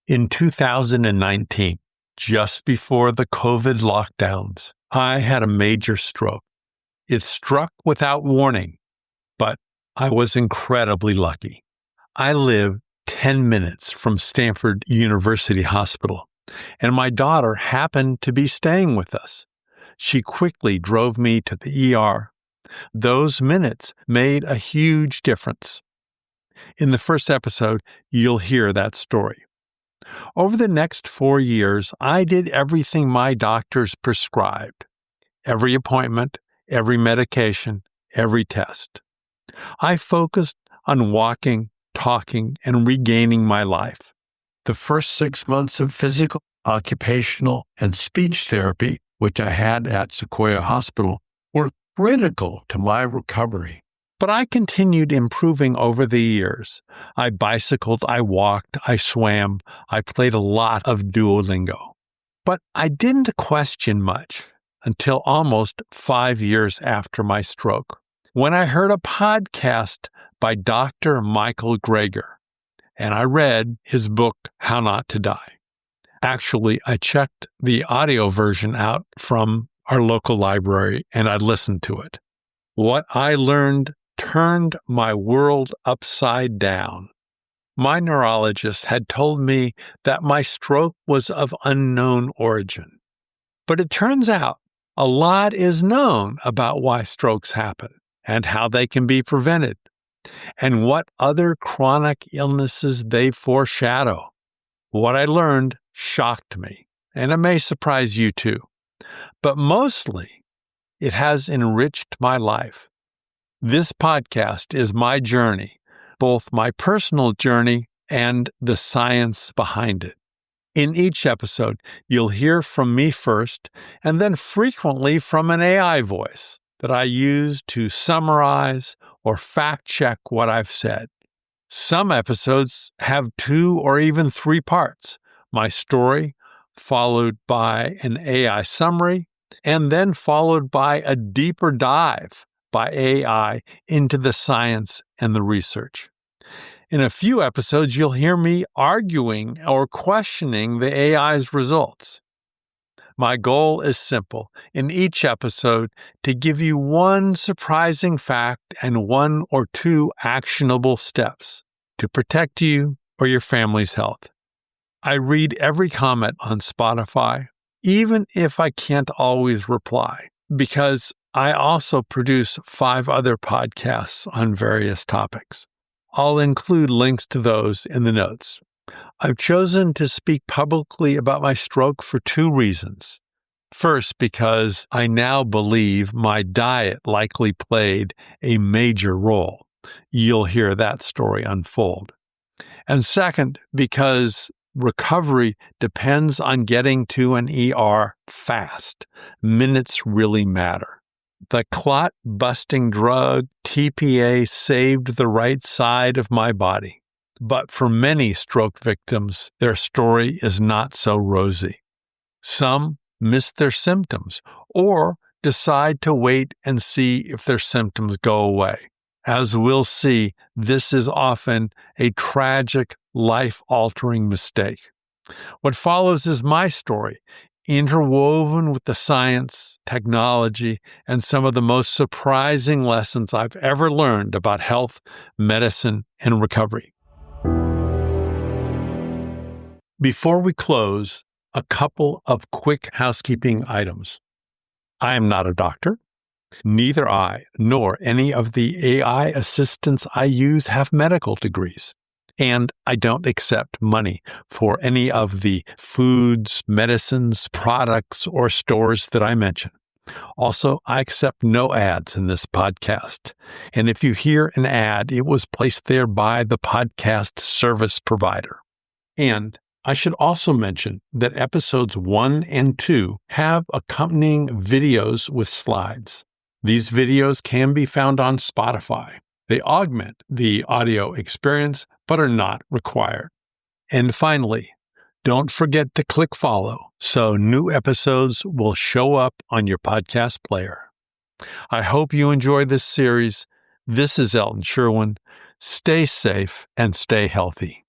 In 2019, just before the COVID lockdowns, I had a major stroke. It struck without warning, but I was incredibly lucky. I live 10 minutes from Stanford University Hospital, and my daughter happened to be staying with us. She quickly drove me to the ER. Those minutes made a huge difference. In the first episode, you'll hear that story. Over the next 4 years, I did everything my doctors prescribed. Every appointment, every medication, every test. I focused on walking, talking, and regaining my life. The first 6 months of physical, occupational, and speech therapy, which I had at Sequoia Hospital, were critical to my recovery. But I continued improving over the years. I bicycled, I walked, I swam, I played a lot of Duolingo. But I didn't question much until almost 5 years after my stroke, when I heard a podcast by Dr. Michael Greger, and I read his book, How Not to Die. Actually, I checked the audio version out from our local library, and I listened to it. What I learned turned my world upside down. My neurologist had told me that my stroke was of unknown origin. But it turns out a lot is known about why strokes happen and how they can be prevented, and what other chronic illnesses they foreshadow. What I learned shocked me, and it may surprise you too. But mostly, it has enriched my life. This podcast is my journey, both my personal journey and the science behind it. In each episode, you'll hear from me first, and then frequently from an AI voice that I use to summarize or fact-check what I've said. Some episodes have 2 or even 3 parts: my story, followed by an AI summary, and then followed by a deeper dive by AI into the science and the research. In a few episodes, you'll hear me arguing or questioning the AI's results. My goal is simple: in each episode, to give you one surprising fact and 1 or 2 actionable steps to protect you or your family's health. I read every comment on Spotify, even if I can't always reply, because I also produce 5 other podcasts on various topics. I'll include links to those in the notes. I've chosen to speak publicly about my stroke for 2 reasons. First, because I now believe my diet likely played a major role. You'll hear that story unfold. And second, because recovery depends on getting to an ER fast. Minutes really matter. The clot-busting drug TPA saved the right side of my body. But for many stroke victims, their story is not so rosy. Some miss their symptoms or decide to wait and see if their symptoms go away. As we'll see, this is often a tragic, life-altering mistake. What follows is my story, interwoven with the science, technology, and some of the most surprising lessons I've ever learned about health, medicine, and recovery. Before we close, a couple of quick housekeeping items. I am not a doctor. Neither I nor any of the AI assistants I use have medical degrees. And I don't accept money for any of the foods, medicines, products, or stores that I mention. Also, I accept no ads in this podcast. And if you hear an ad, it was placed there by the podcast service provider. And I should also mention that episodes 1 and 2 have accompanying videos with slides. These videos can be found on Spotify. They augment the audio experience, but are not required. And finally, don't forget to click follow so new episodes will show up on your podcast player. I hope you enjoy this series. This is Elton Sherwin. Stay safe and stay healthy.